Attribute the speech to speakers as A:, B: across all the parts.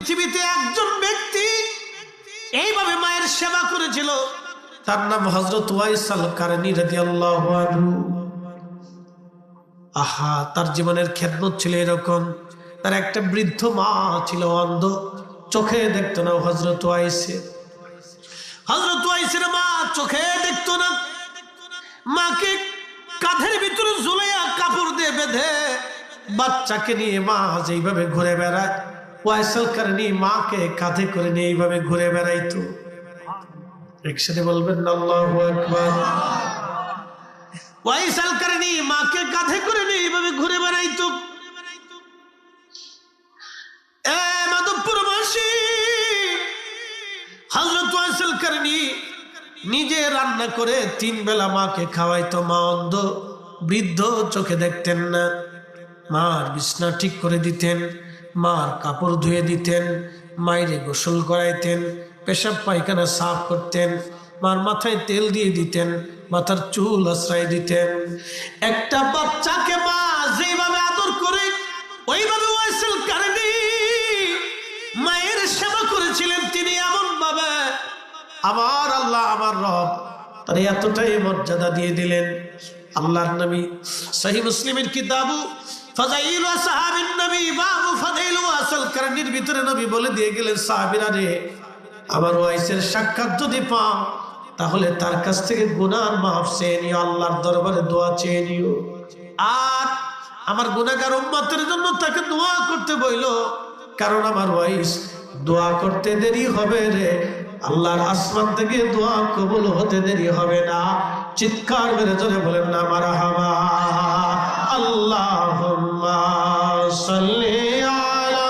A: পৃথিবীতে একজন ব্যক্তি এইভাবে মায়ের সেবা করেছিল, তার নাম হযরত ওয়াইস আল কারনী রাদিয়াল্লাহু আনহু। আহা, তার জীবনের খেদমত ছিল এরকম। তার একটা বৃদ্ধ মা ছিল, অন্ধ, চোখে দেখতো না। হযরত ওয়াইসের মা চোখে দেখতো না। মাকে কাঁধের ভিতরে ঝুলাইয়া কাপড় দিয়ে বেঁধে বাচ্চাকে নিয়ে মা যেইভাবে ঘুরে বেড়ায়, ওয়াইস আল কারনী মাকে কাঁধে করে নিয়ে এইভাবে ঘুরে বেড়াইতো। একসাথে বলবেন না আল্লাহু আকবার। ওয়াইস আল কারনী মাকে কাঁধে করে নিয়ে এইভাবে ঘুরে বেড়াইতো। মাধবপুরবাসী হযরত ওয়াইস আল কারনী নিজে রান্না করে 3 বেলা মাকে খাওয়াইতো। মা অন্ধ, বৃদ্ধ, চোখে দেখতেন না। মার বিছনা ঠিক করে দিতেন, মার কাপড় ধুয়ে দিতেন, মায়েরে গোসল করাইতেন, পেশাব পায়খানা সাফ করতেন, মার মাথায় তেল দিয়ে দিতেন, মাথার চুল আশ্রয় দিতেন। একটা বাচ্চাকে মা যেভাবে আদর করে ওইভাবে ওয়াইস আল কারনী মায়ের সেবা করেছিলেন। তিনি এমন ভাবে আমার আল্লাহ, আমার রব তার এতটাই মর্যাদা দিয়ে দিলেন। আল্লাহর নবী সহিহ মুসলিমের কিতাবু ফাযাইলু আসহাবিন নবী বাবু ফাযাইলু ওয়াইস আল কারনীর ভিতরে নবী বলে দিয়ে গেলেন, সাহাবীরা রে, আমার ওয়াইসের সাক্ষাৎ যদি পাও তাহলে তার কাছ থেকে গুনার মাফ চেয়ে নিও, আল্লাহর দরবারে দোয়া চেয়ে নিও। আর আমার গুনাহগার উম্মতের জন্য তাকে দোয়া করতে বইল, কারণ আমার ওয়াইস দোয়া করতে দেরি হবে রে, আল্লাহর আসমান থেকে দোয়া কবুল হতে দেরি হবে না। চিৎকার করে জোরে বলেন না মারহাবা। আল্লাহুম্মা সাল্লি আলা,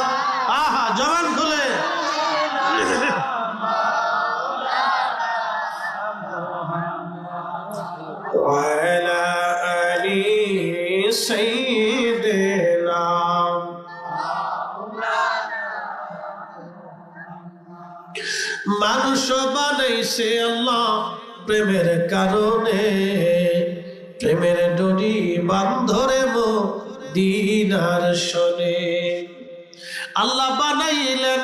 A: আহা জবান খুলে ওয়া আলা আলি সাইয়্যিদিনা। মানুষ বানাইছে আল্লাহ প্রেমের কারণে, প্রেমের ডরি বান্ধরে মদিনার শোনে। আল্লাহ বানাইলেন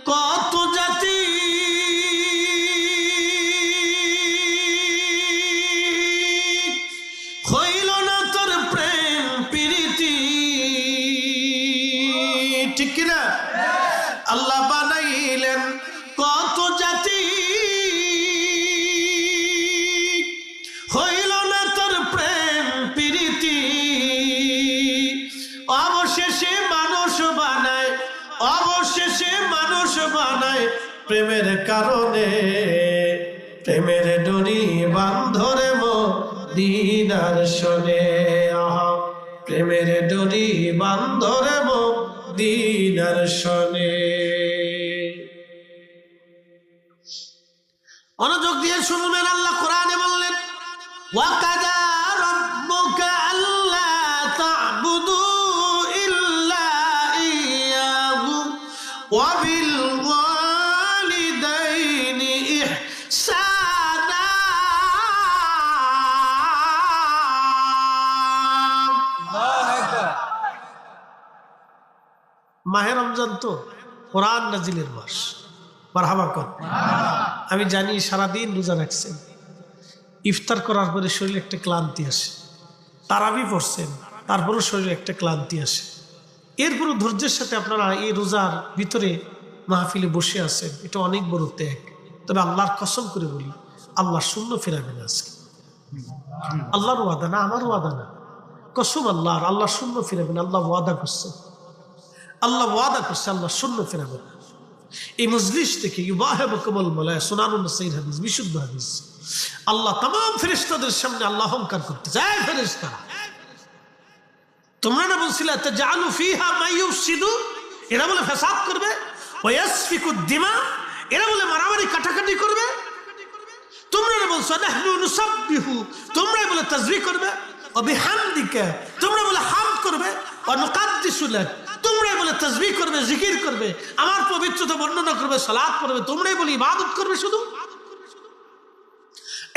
A: কত জাতি, হইল না তোর প্রেম প্রীতি, ঠিক কিনা? আল্লাহ বানাইলেন কত জাতি, হইল না তোর প্রেম প্রীতি, অবশেষে মানুষ বানায়, অবশেষে মানুষ বানায় প্রেমের কারণে, প্রেমের ডরি বান্ধরে মদিনার শোনে। আহা, প্রেমের ডরি বান্ধরে মদিনার শোনে। মনোযোগ দিয়ে শুনবেন, আল্লাহ কোরআনে বললেন, ওয়াকাদা রাব্বুকা আল্লা তা'বুদু ইল্লা ইয়্যাহু ওয়া বিল ওয়ালিদাইনি ইহসানা। মাহে রমজান তো কোরআন নাজিলের মাস, মারহাবা কর। আমি জানি সারাদিন রোজা রাখছেন, ইফতার করার পরে শরীরে একটা ক্লান্তি আসে, তারাবি পড়ছেন, তারপরও শরীরে একটা ক্লান্তি আসে। এরপরও ধৈর্যের সাথে আপনারা এই রোজার ভিতরে মাহফিলে বসে আছেন, এটা অনেক বড় ত্যাগ। তবে আল্লাহর কসম করে বলি, আল্লাহ শূন্য ফেরাবেন আজকে। আল্লাহর ওয়াদা না, আমার ওয়াদা না, কসম আল্লাহর। আল্লাহ শূন্য ফেরাবেন, আল্লাহ ওয়াদা করছে, আল্লাহ ওয়াদা করছে, আল্লাহ শূন্য ফেরাবেন। এই মজলিস থেকে বিশুদ্ধ হাদিস, আল্লাহ তামাম ফেরেশতাদের সামনে আল্লাহ অহংকার করতে চায়। ফেরেশতারা, তোমরা না বলছিলে তাজআলু ফিহা মা ইউফসিদু, এরা বলে ফাসাদ করবে, ওয়া ইয়াসফিকু দিমা, এরা বলে মারামারি কাটাকাটি করবে। তোমরা না বলছো নাহনু নুসাব্বিহু, তোমরাই বলে তাসবিহ করবে, ওয়া বিহামদিকা, তোমরা বলে হামদ করবে, ওয়া নুকাদ্দিসু লাক, তোমরাই বলে তাসবিহ করবে, জিকির করবে, আমার পবিত্রতা বর্ণনা করবে, সালাত করবে, তোমরাই বলে ইবাদত করবে শুধু।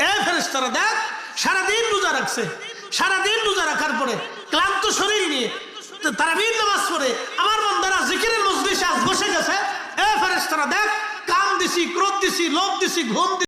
A: এ ফেরেশতারা দেখ, সারাদিন রোজা রাখছে, সারাদিন রোজা রাখার পরে ক্লান্ত শরীর নিয়ে তারাবির নামাজ পড়ে আমার বান্দারা জিকিরের মজলিসে বসে গেছে, ফেরেশতারা দেখ কাম দিছি, ক্রোধ দিছি, লোভ দিছি, ঘুম দিছি।